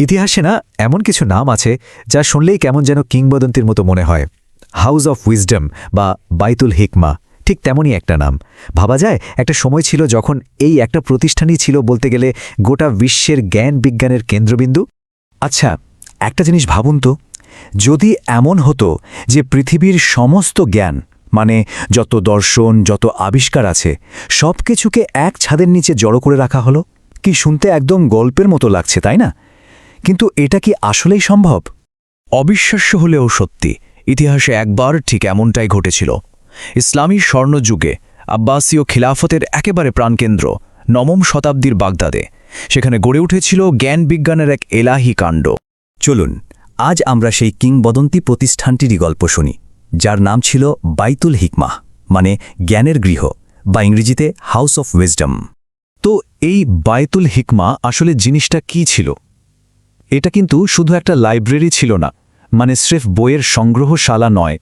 ইতিহাসে না এমন কিছু নাম আছে যা শুনলেই কেমন যেন কিংবদন্তির মতো মনে হয়। হাউস অফ উইজডম বা বাইতুল হিকমা ঠিক তেমনই একটা নাম। ভাবা যায় একটা সময় ছিল যখন এই একটা প্রতিষ্ঠানই ছিল বলতে গেলে গোটা বিশ্বের জ্ঞান বিজ্ঞানের কেন্দ্রবিন্দু। আচ্ছা, একটা জিনিস ভাবুন তো, যদি এমন হতো যে পৃথিবীর সমস্ত জ্ঞান মানে যত দর্শন যত আবিষ্কার আছে সব কিছুকে এক ছাদের নিচে জড়ো করে রাখা হলো, কি শুনতে একদম গল্পের মতো লাগছে, তাই না? কিন্তু এটা কি আসলেই সম্ভব? অবিশ্বাস্য হলেও সত্যি, ইতিহাসে একবার ঠিক এমনটাই ঘটেছিল। ইসলামী স্বর্ণযুগে আব্বাসীয় খিলাফতের একেবারে প্রাণকেন্দ্র নবম শতাব্দীর বাগদাদে, সেখানে গড়ে উঠেছিল জ্ঞান বিজ্ঞানের এক এলাহি কাণ্ড। চলুন আজ আমরা সেই কিংবদন্তি প্রতিষ্ঠানটিরই গল্প শুনি, যার নাম ছিল বাইতুল হিকমাহ, মানে জ্ঞানের গৃহ বা ইংরেজিতে হাউস অফ উইজডম। তো এই বাইতুল হিকমা আসলে জিনিসটা কি ছিল? এটা কিন্তু শুধু একটা লাইব্রেরি ছিল না, মানে স্রেফ বইয়ের সংগ্রহশালা নয়।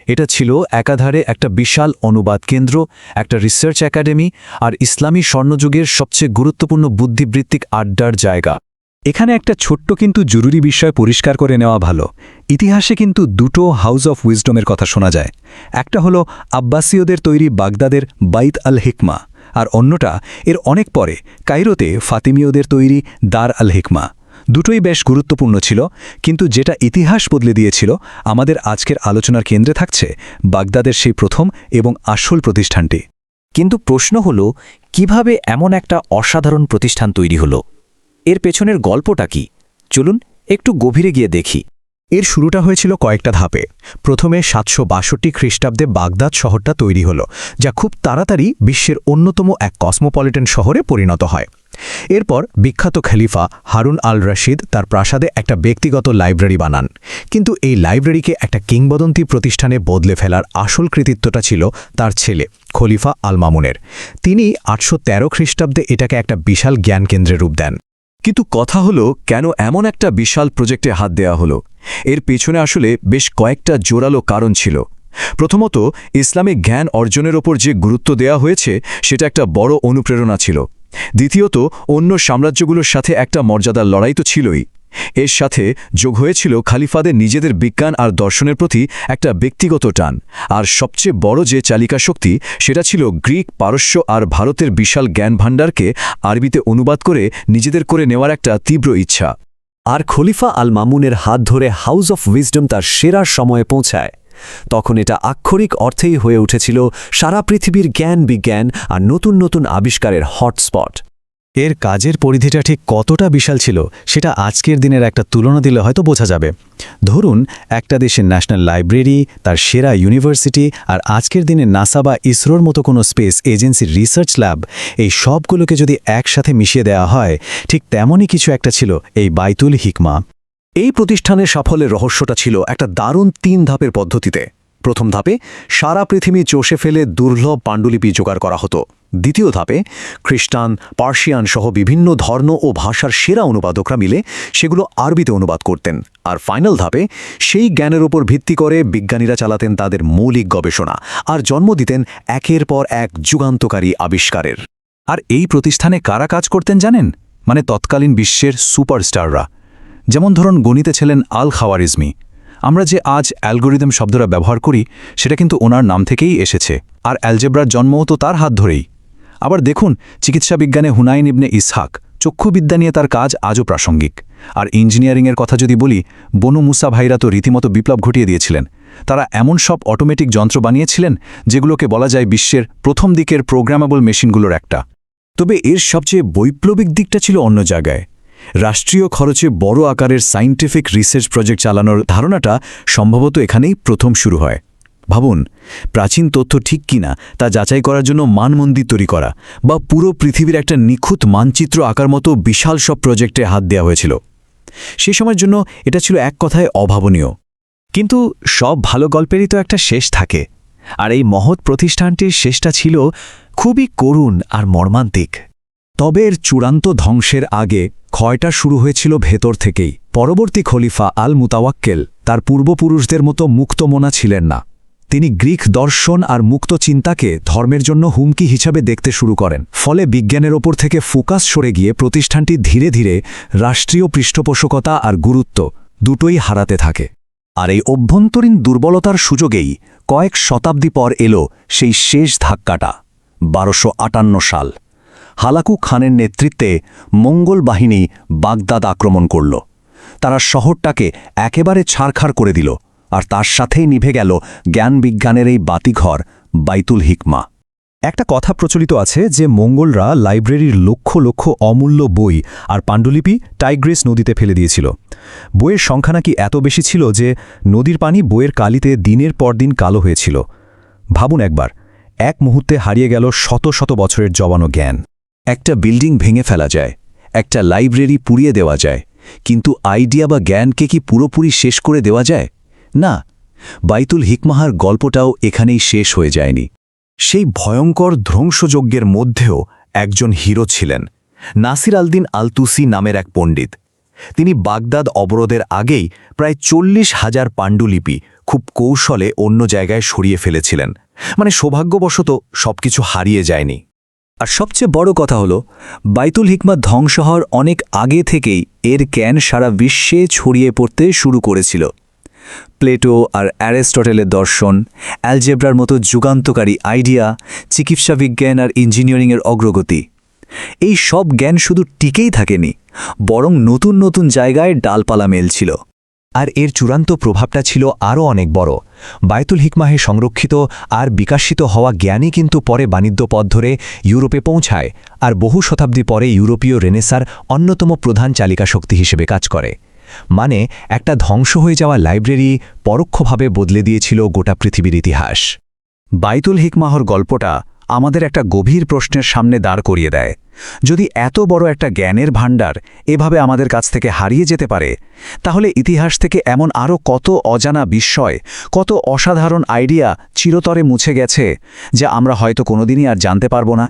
এটা ছিল একাধারে একটা বিশাল অনুবাদ কেন্দ্র, একটা রিসার্চ একাডেমি আর ইসলামী স্বর্ণযুগের সবচেয়ে গুরুত্বপূর্ণ বুদ্ধিবৃত্তিক আড্ডার জায়গা। এখানে একটা ছোট্ট কিন্তু জরুরি বিষয় পরিষ্কার করে নেওয়া ভালো। ইতিহাসে কিন্তু দুটো হাউস অফ উইজডমের কথা শোনা যায়। একটা হলো আব্বাসীয়দের তৈরি বাগদাদের বাইত আল হিকমা, আর অন্যটা এর অনেক পরে কায়রোতে ফাতিমীয়দের তৈরি দার আল হিকমা। দুটোই বেশ গুরুত্বপূর্ণ ছিল, কিন্তু যেটা ইতিহাস বদলে দিয়েছিল আমাদের আজকের আলোচনার কেন্দ্রে থাকছে বাগদাদের সেই প্রথম এবং আসল প্রতিষ্ঠানটি। কিন্তু প্রশ্ন হলো, কিভাবে এমন একটা অসাধারণ প্রতিষ্ঠান তৈরি হলো? এর পেছনের গল্পটা কি? চলুন একটু গভীরে গিয়ে দেখি। এর শুরুটা হয়েছিল কয়েকটা ধাপে। প্রথমে 762 খ্রিস্টাব্দে বাগদাদ শহরটা তৈরি হলো, যা খুব তাড়াতাড়ি বিশ্বের অন্যতম এক কসমোপলিটন শহরে পরিণত হয়। এরপর বিখ্যাত খলিফা হারুন আল রশিদ তার প্রাসাদে একটা ব্যক্তিগত লাইব্রেরি বানান। কিন্তু এই লাইব্রেরিকে একটা কিংবদন্তি প্রতিষ্ঠানে বদলে ফেলার আসল কৃতিত্বটা ছিল তার ছেলে খলিফা আল মামুনের। তিনি 813 খ্রিস্টাব্দে এটাকে একটা বিশাল জ্ঞানকেন্দ্রে রূপ দেন। কিন্তু কথা হলো, কেন এমন একটা বিশাল প্রজেক্টে হাত দেওয়া হলো? এর পেছনে আসলে বেশ কয়েকটা জোরালো কারণ ছিল। প্রথমত, ইসলামিক জ্ঞান অর্জনের ওপর যে গুরুত্ব দেওয়া হয়েছে সেটা একটা বড় অনুপ্রেরণা ছিল। দ্বিতীয়ত, অন্য সাম্রাজ্যগুলোর সাথে একটা মর্যাদার লড়াই তো ছিলই। এর সাথে যোগ হয়েছিল খলিফাদের নিজেদের বিজ্ঞান আর দর্শনের প্রতি একটা ব্যক্তিগত টান। আর সবচেয়ে বড় যে চালিকা শক্তি, সেটা ছিল গ্রিক, পারস্য আর ভারতের বিশাল জ্ঞান ভাণ্ডারকে আরবিতে অনুবাদ করে নিজেদের করে নেওয়ার একটা তীব্র ইচ্ছা। আর খলিফা আল মামুনের হাত ধরে হাউস অফ উইজডম তার সেরার সময়ে পৌঁছায়। তখন এটা আক্ষরিক অর্থেই হয়ে উঠেছিল সারা পৃথিবীর জ্ঞান বিজ্ঞান আর নতুন নতুন আবিষ্কারের হটস্পট। এর কাজের পরিধিটা ঠিক কতটা বিশাল ছিল সেটা আজকের দিনের একটা তুলনা দিলে হয়তো বোঝা যাবে। ধরুন, একটা দেশের ন্যাশনাল লাইব্রেরি, তার সেরা ইউনিভার্সিটি আর আজকের দিনে নাসা বা ইসরোর মতো কোনো স্পেস এজেন্সির রিসার্চ ল্যাব, এই সবগুলোকে যদি একসাথে মিশিয়ে দেওয়া হয়, ঠিক তেমনই কিছু একটা ছিল এই বাইতুল হিকমা। এই প্রতিষ্ঠানের সাফল্যের রহস্যটা ছিল একটা দারুণ 3 ধাপের পদ্ধতিতে। প্রথম ধাপে সারা পৃথিবী চষে ফেলে দুর্লভ পাণ্ডুলিপি জোগাড় করা হতো। দ্বিতীয় ধাপে খ্রিস্টান, পার্সিয়ান সহ বিভিন্ন ধর্ম ও ভাষার সেরা অনুবাদকরা মিলে সেগুলো আরবিতে অনুবাদ করতেন। আর ফাইনাল ধাপে সেই জ্ঞানের ওপর ভিত্তি করে বিজ্ঞানীরা চালাতেন তাদের মৌলিক গবেষণা আর জন্ম দিতেন একের পর এক যুগান্তকারী আবিষ্কারের। আর এই প্রতিষ্ঠানে কারা কাজ করতেন জানেন? মানে তৎকালীন বিশ্বের সুপারস্টাররা। যেমন ধরুন, গণিতে ছিলেন আল খাওয়ারিজমি। আমরা যে আজ অ্যালগোরিদম শব্দটা ব্যবহার করি সেটা কিন্তু ওনার নাম থেকেই এসেছে। আর অ্যালজেব্রার জন্মও তো তার হাত ধরেই। আবার দেখুন, চিকিৎসা বিজ্ঞানে হুনাইন ইবনে ইসহাক, চক্ষুবিদ্যা নিয়ে তার কাজ আজও প্রাসঙ্গিক। আর ইঞ্জিনিয়ারিংয়ের কথা যদি বলি, বনু মুসা ভাইরা তো রীতিমতো বিপ্লব ঘটিয়ে দিয়েছিলেন। তারা এমন সব অটোমেটিক যন্ত্র বানিয়েছিলেন যেগুলোকে বলা যায় বিশ্বের প্রথম দিকের প্রোগ্রামেবল মেশিনগুলোর একটা। তবে এর সবচেয়ে বৈপ্লবিক দিকটা ছিল অন্য জায়গায়। রাষ্ট্রীয় খরচে বড় আকারের সায়েন্টিফিক রিসার্চ প্রজেক্ট চালানোর ধারণাটা সম্ভবত এখানেই প্রথম শুরু হয়। ভাবুন, প্রাচীন তথ্য ঠিক কিনা তা যাচাই করার জন্য মানমন্দির তৈরি করা বা পুরো পৃথিবীর একটা নিখুঁত মানচিত্র আঁকার মতো বিশাল সব প্রজেক্টে হাত দেওয়া হয়েছিল। সেই সময়ের জন্য এটা ছিল এক কথায় অভাবনীয়। কিন্তু সব ভালো গল্পেরই তো একটা শেষ থাকে, আর এই মহৎ প্রতিষ্ঠানটির শেষটা ছিল খুবই করুণ আর মর্মান্তিক। তবে এর চূড়ান্ত ধ্বংসের আগে ক্ষয়টা শুরু হয়েছিল ভেতর থেকেই। পরবর্তী খলিফা আল মুতাওয়াক্কেল তার পূর্বপুরুষদের মতো মুক্তমনা ছিলেন না। তিনি গ্রিক দর্শন আর মুক্ত চিন্তাকে ধর্মের জন্য হুমকি হিসাবে দেখতে শুরু করেন। ফলে বিজ্ঞানের ওপর থেকে ফোকাস সরে গিয়ে প্রতিষ্ঠানটি ধীরে ধীরে রাষ্ট্রীয় পৃষ্ঠপোষকতা আর গুরুত্ব দুটোই হারাতে থাকে। আর এই অভ্যন্তরীণ দুর্বলতার সুযোগেই কয়েক শতাব্দী পর এলো সেই শেষ ধাক্কাটা। 1258 সাল হালাকু খানের নেতৃত্বে মঙ্গল বাহিনী বাগদাদ আক্রমণ করল। তারা শহরটাকে একেবারে ছারখার করে দিল, আর তার সাথেই নিভে গেল জ্ঞান বিজ্ঞানের এই বাতিঘর বাইতুল হিকমা। একটা কথা প্রচলিত আছে যে মঙ্গলরা লাইব্রেরির লক্ষ লক্ষ অমূল্য বই আর পাণ্ডুলিপি টাইগ্রিস নদীতে ফেলে দিয়েছিল। বইয়ের সংখ্যা নাকি এত বেশি ছিল যে নদীর পানি বইয়ের কালিতে দিনের পর দিন কালো হয়েছিল। ভাবুন একবার, এক মুহূর্তে হারিয়ে গেল শত শত বছরের জবানো জ্ঞান। একটা বিল্ডিং ভেঙে ফেলা যায়, একটা লাইব্রেরি পুড়িয়ে দেওয়া যায়, কিন্তু আইডিয়া বা জ্ঞানকে কি পুরোপুরি শেষ করে দেওয়া যায়? না, বাইতুল হিকমাহার গল্পটাও এখানেই শেষ হয়ে যায়নি। সেই ভয়ঙ্কর ধ্বংসযজ্ঞের মধ্যেও একজন হিরো ছিলেন, নাসির আল-দিন আল-তুসি নামের এক পণ্ডিত। তিনি বাগদাদ অবরোধের আগেই প্রায় 40,000 পাণ্ডুলিপি খুব কৌশলে অন্য জায়গায় সরিয়ে ফেলেছিলেন। মানে সৌভাগ্যবশত সবকিছু হারিয়ে যায়নি। আর সবচেয়ে বড় কথা হলো, বাইতুল হিকমা ধ্বংস হওয়ার অনেক আগে থেকেই এর জ্ঞান সারা বিশ্বে ছড়িয়ে পড়তে শুরু করেছিল। প্লেটো আর অ্যারিস্টটলের দর্শন, অ্যালজেব্রার মতো যুগান্তকারী আইডিয়া, চিকিৎসা বিজ্ঞান আর ইঞ্জিনিয়ারিংয়ের অগ্রগতি, এই সব জ্ঞান শুধু টিকেই থাকেনি, বরং নতুন নতুন জায়গায় ডালপালা মেলছিল। আর এর চূড়ান্ত প্রভাবটা ছিল আরও অনেক বড়। বায়তুল হিকমাহে সংরক্ষিত আর বিকাশিত হওয়া জ্ঞানই কিন্তু পরে বাণিজ্য পথ ধরে ইউরোপে পৌঁছায়, আর বহু শতাব্দী পরে ইউরোপীয় রেনেসার অন্যতম প্রধান চালিকা শক্তি হিসেবে কাজ করে। মানে একটা ধ্বংস হয়ে যাওয়া লাইব্রেরি পরোক্ষভাবে বদলে দিয়েছিল গোটা পৃথিবীর ইতিহাস। বাইতুল হিকমাহর গল্পটা আমাদের একটা গভীর প্রশ্নের সামনে দাঁড় করিয়ে দেয়। যদি এত বড় একটা জ্ঞানের ভাণ্ডার এভাবে আমাদের কাছ থেকে হারিয়ে যেতে পারে, তাহলে ইতিহাস থেকে এমন আরও কত অজানা বিস্ময়, কত অসাধারণ আইডিয়া চিরতরে মুছে গেছে, যা আমরা হয়তো কোনোদিনই আর জানতে পারব না।